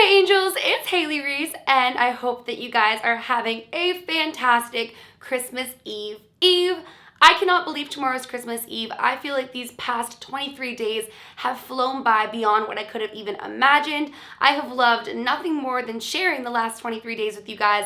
my angels, it's Hailey Reese, and I hope that you guys are having a fantastic Christmas Eve. I cannot believe tomorrow's Christmas Eve. I feel like these past 23 days have flown by beyond what I could have even imagined. I have loved nothing more than sharing the last 23 days with you guys.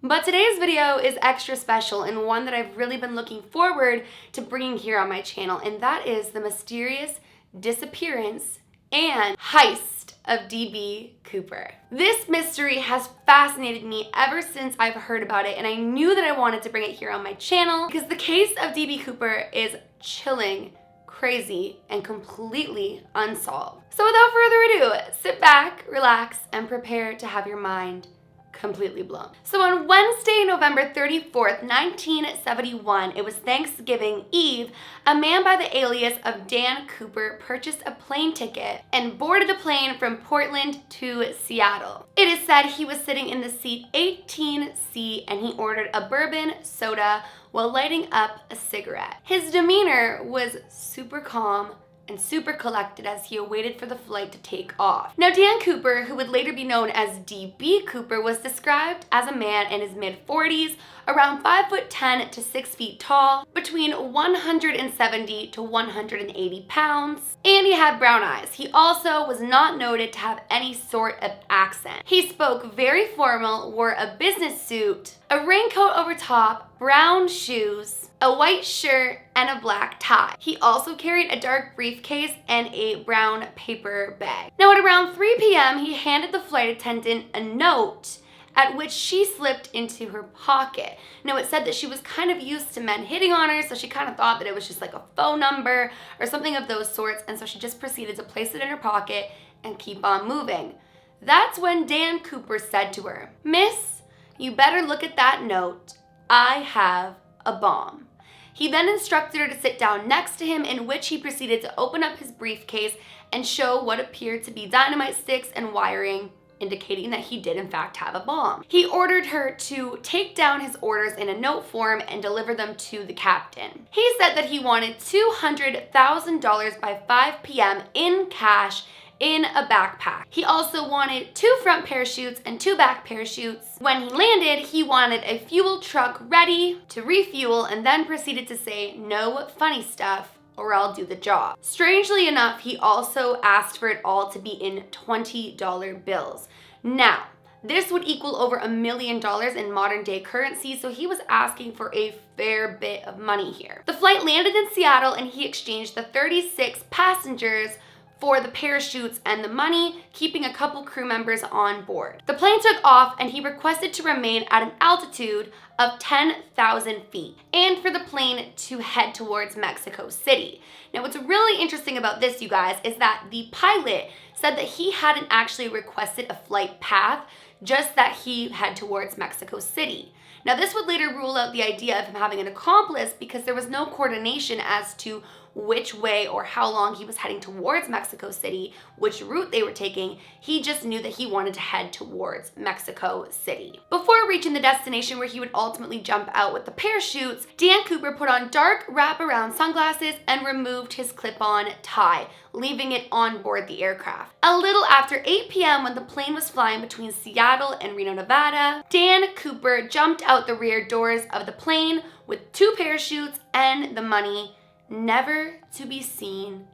But today's video is extra special and one that I've really been looking forward to bringing here on my channel, and that is the mysterious disappearance and heist of DB Cooper. This mystery has fascinated me ever since I've heard about it, and I knew that I wanted to bring it here on my channel because the case of DB Cooper is chilling, crazy, and completely unsolved. So without further ado, sit back, relax, and prepare to have your mind completely blown. So on Wednesday, November 34th, 1971, it was Thanksgiving Eve, a man by the alias of Dan Cooper purchased a plane ticket and boarded the plane from Portland to Seattle. It is said he was sitting in the seat 18C and he ordered a bourbon soda while lighting up a cigarette. His demeanor was super calm and super collected as he awaited for the flight to take off. Now, Dan Cooper, who would later be known as DB Cooper, was described as a man in his mid-40s, around 5'10" to 6 feet tall, between 170 to 180 pounds, and he had brown eyes. He also was not noted to have any sort of accent. He spoke very formal, wore a business suit, a raincoat over top, brown shoes, a white shirt, and a black tie. He also carried a dark briefcase and a brown paper bag. Now at around 3 p.m., he handed the flight attendant a note, at which she slipped into her pocket. Now it said that she was kind of used to men hitting on her, so she kind of thought that it was just like a phone number or something of those sorts, and so she just proceeded to place it in her pocket and keep on moving. That's when Dan Cooper said to her, "Miss, you better look at that note. I have a bomb." He then instructed her to sit down next to him, in which he proceeded to open up his briefcase and show what appeared to be dynamite sticks and wiring, indicating that he did in fact have a bomb. He ordered her to take down his orders in a note form and deliver them to the captain. He said that he wanted $200,000 by 5 p.m. in cash in a backpack. He also wanted 2 front parachutes and 2 back parachutes. When he landed, he wanted a fuel truck ready to refuel and then proceeded to say, "No funny stuff or I'll do the job." Strangely enough, he also asked for it all to be in $20 bills. Now, this would equal over $1 million in modern day currency, so he was asking for a fair bit of money here. The flight landed in Seattle and he exchanged the 36 passengers for the parachutes and the money, keeping a couple crew members on board. The plane took off and he requested to remain at an altitude of 10,000 feet and for the plane to head towards Mexico City. Now, what's really interesting about this, you guys, is that the pilot said that he hadn't actually requested a flight path, just that he head towards Mexico City. Now, this would later rule out the idea of him having an accomplice because there was no coordination as to which way or how long he was heading towards Mexico City, which route they were taking. He just knew that he wanted to head towards Mexico City. Before reaching the destination where he would ultimately jump out with the parachutes, Dan Cooper put on dark wraparound sunglasses and removed his clip-on tie, leaving it on board the aircraft. A little after 8 p.m. when the plane was flying between Seattle and Reno, Nevada, Dan Cooper jumped out the rear doors of the plane with 2 parachutes and the money, never to be seen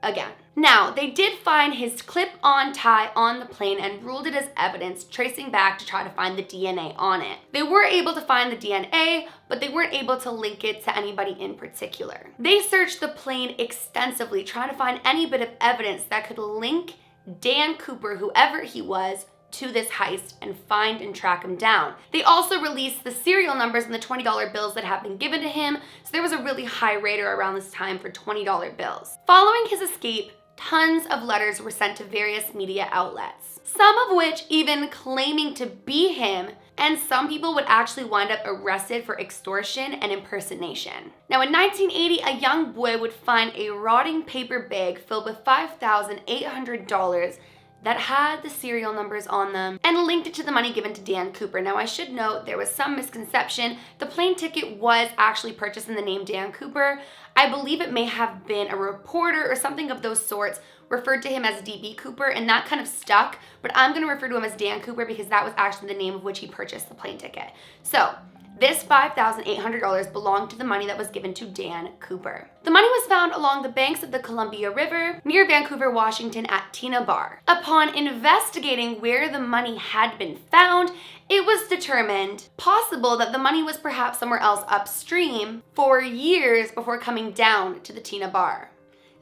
again. Now, they did find his clip-on tie on the plane and ruled it as evidence, tracing back to try to find the DNA on it. They were able to find the DNA, but they weren't able to link it to anybody in particular. They searched the plane extensively, trying to find any bit of evidence that could link Dan Cooper, whoever he was, to this heist and find and track him down. They also released the serial numbers and the $20 bills that had been given to him, so there was a really high rater around this time for $20 bills. Following his escape, tons of letters were sent to various media outlets, some of which even claiming to be him, and some people would actually wind up arrested for extortion and impersonation. Now, in 1980, a young boy would find a rotting paper bag filled with $5,800 that had the serial numbers on them and linked it to the money given to Dan Cooper. Now, I should note there was some misconception. The plane ticket was actually purchased in the name Dan Cooper. I believe it may have been a reporter or something of those sorts referred to him as DB Cooper, and that kind of stuck, but I'm going to refer to him as Dan Cooper because that was actually the name of which he purchased the plane ticket. So this $5,800 belonged to the money that was given to Dan Cooper. The money was found along the banks of the Columbia River near Vancouver, Washington at Tina Bar. Upon investigating where the money had been found, it was determined possible that the money was perhaps somewhere else upstream for years before coming down to the Tina Bar.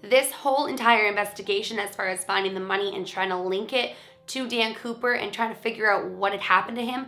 This whole entire investigation as far as finding the money and trying to link it to Dan Cooper and trying to figure out what had happened to him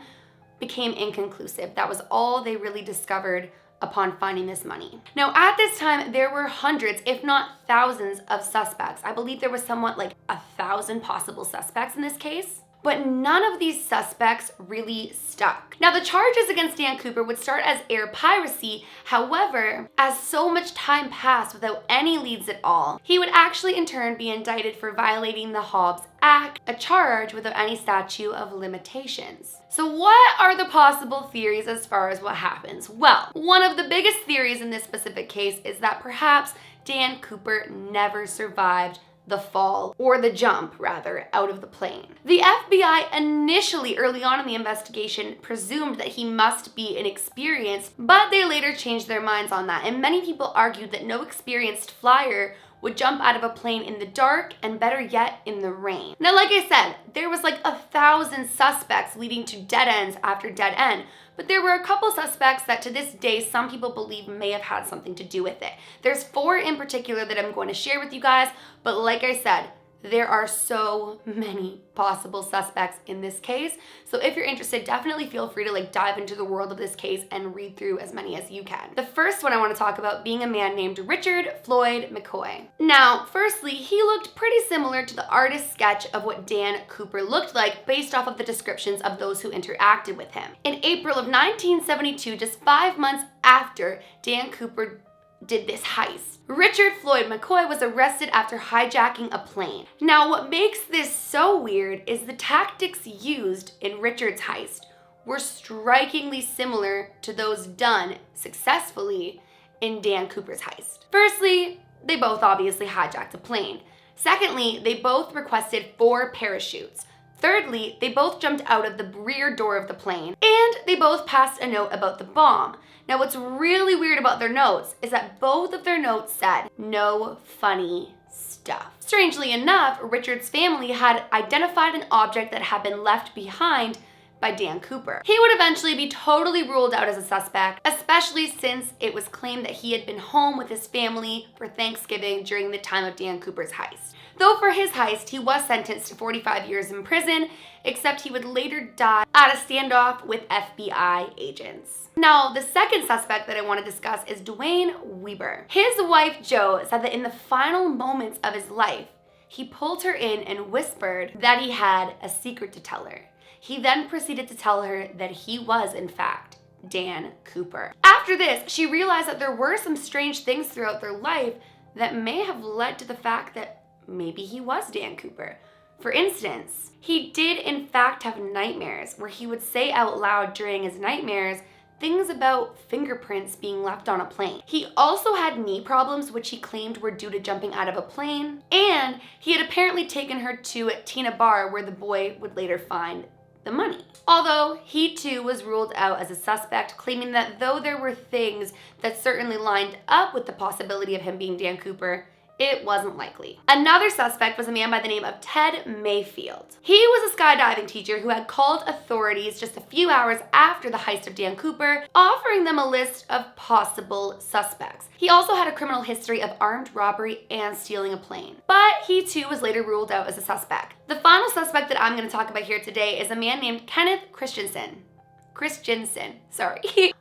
became inconclusive. That was all they really discovered upon finding this money. Now, at this time, there were hundreds, if not thousands, of suspects. I believe there was somewhat like 1,000 possible suspects in this case, but none of these suspects really stuck. Now, the charges against Dan Cooper would start as air piracy. However, as so much time passed without any leads at all, he would actually in turn be indicted for violating the Hobbs Act, a charge without any statute of limitations. So what are the possible theories as far as what happens? Well, one of the biggest theories in this specific case is that perhaps Dan Cooper never survived the fall, or the jump rather, out of the plane. The FBI initially, early on in the investigation, presumed that he must be inexperienced, but they later changed their minds on that, and many people argued that no experienced flyer would jump out of a plane in the dark, and better yet, in the rain. Now, like I said, there was like 1,000 suspects leading to dead ends after dead end, but there were a couple suspects that to this day, some people believe may have had something to do with it. There's 4 in particular that I'm going to share with you guys, but like I said, there are so many possible suspects in this case. So if you're interested, definitely feel free to dive into the world of this case and read through as many as you can. The first one I want to talk about being a man named Richard Floyd McCoy. Now, firstly, he looked pretty similar to the artist's sketch of what Dan Cooper looked like based off of the descriptions of those who interacted with him. In April of 1972, just 5 months after Dan Cooper did this heist, Richard Floyd McCoy was arrested after hijacking a plane. Now, what makes this so weird is the tactics used in Richard's heist were strikingly similar to those done successfully in Dan Cooper's heist. Firstly, they both obviously hijacked a plane. Secondly, they both requested 4 parachutes. Thirdly, they both jumped out of the rear door of the plane, and they both passed a note about the bomb. Now, what's really weird about their notes is that both of their notes said, "No funny stuff." Strangely enough, Richard's family had identified an object that had been left behind by Dan Cooper. He would eventually be totally ruled out as a suspect, especially since it was claimed that he had been home with his family for Thanksgiving during the time of Dan Cooper's heist. Though for his heist, he was sentenced to 45 years in prison, except he would later die at a standoff with FBI agents. Now, the second suspect that I want to discuss is Dwayne Weber. His wife, Jo, said that in the final moments of his life, he pulled her in and whispered that he had a secret to tell her. He then proceeded to tell her that he was, in fact, Dan Cooper. After this, she realized that there were some strange things throughout their life that may have led to the fact that maybe he was Dan Cooper. For instance, he did in fact have nightmares where he would say out loud during his nightmares things about fingerprints being left on a plane. He also had knee problems, which he claimed were due to jumping out of a plane, and he had apparently taken her to Tina Bar where the boy would later find the money. Although he too was ruled out as a suspect, claiming that though there were things that certainly lined up with the possibility of him being Dan Cooper, it wasn't likely. Another suspect was a man by the name of Ted Mayfield. He was a skydiving teacher who had called authorities just a few hours after the heist of Dan Cooper, offering them a list of possible suspects. He also had a criminal history of armed robbery and stealing a plane, but he too was later ruled out as a suspect. The final suspect that I'm going to talk about here today is a man named Kenneth Christensen.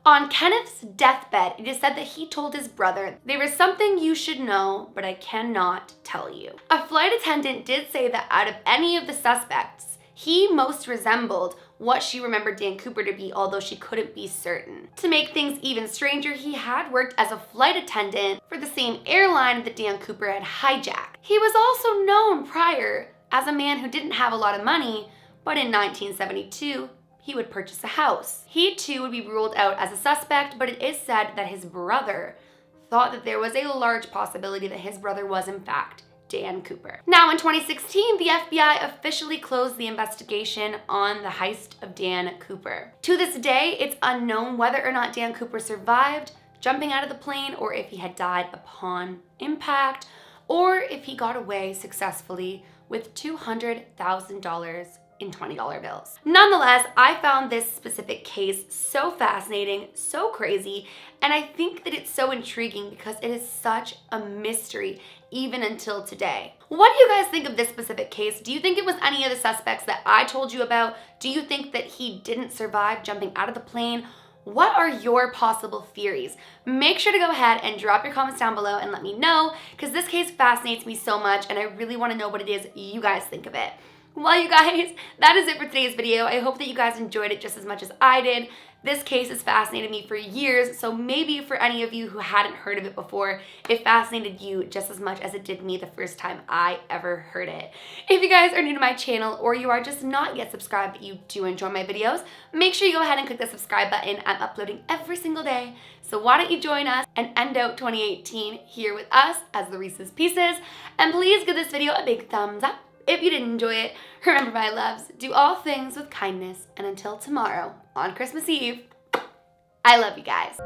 On Kenneth's deathbed, it is said that he told his brother, "There is something you should know, but I cannot tell you." A flight attendant did say that out of any of the suspects, he most resembled what she remembered Dan Cooper to be, although she couldn't be certain. To make things even stranger, he had worked as a flight attendant for the same airline that Dan Cooper had hijacked. He was also known prior as a man who didn't have a lot of money, but in 1972, he would purchase a house. He too would be ruled out as a suspect, but it is said that his brother thought that there was a large possibility that his brother was in fact Dan Cooper. Now in 2016, the FBI officially closed the investigation on the heist of Dan Cooper. To this day, it's unknown whether or not Dan Cooper survived jumping out of the plane, or if he had died upon impact, or if he got away successfully with $200,000 in $20 bills. Nonetheless, I found this specific case so fascinating, so crazy, and I think that it's so intriguing because it is such a mystery even until today. What do you guys think of this specific case? Do you think it was any of the suspects that I told you about? Do you think that he didn't survive jumping out of the plane? What are your possible theories? Make sure to go ahead and drop your comments down below and let me know, because this case fascinates me so much and I really want to know what it is you guys think of it. Well, you guys, that is it for today's video. I hope that you guys enjoyed it just as much as I did. This case has fascinated me for years, so maybe for any of you who hadn't heard of it before, it fascinated you just as much as it did me the first time I ever heard it. If you guys are new to my channel or you are just not yet subscribed but you do enjoy my videos, make sure you go ahead and click the subscribe button. I'm uploading every single day, so why don't you join us and end out 2018 here with us as the Reese's Pieces, and please give this video a big thumbs up. If you did enjoy it, remember, my loves, do all things with kindness, and until tomorrow on Christmas Eve, I love you guys.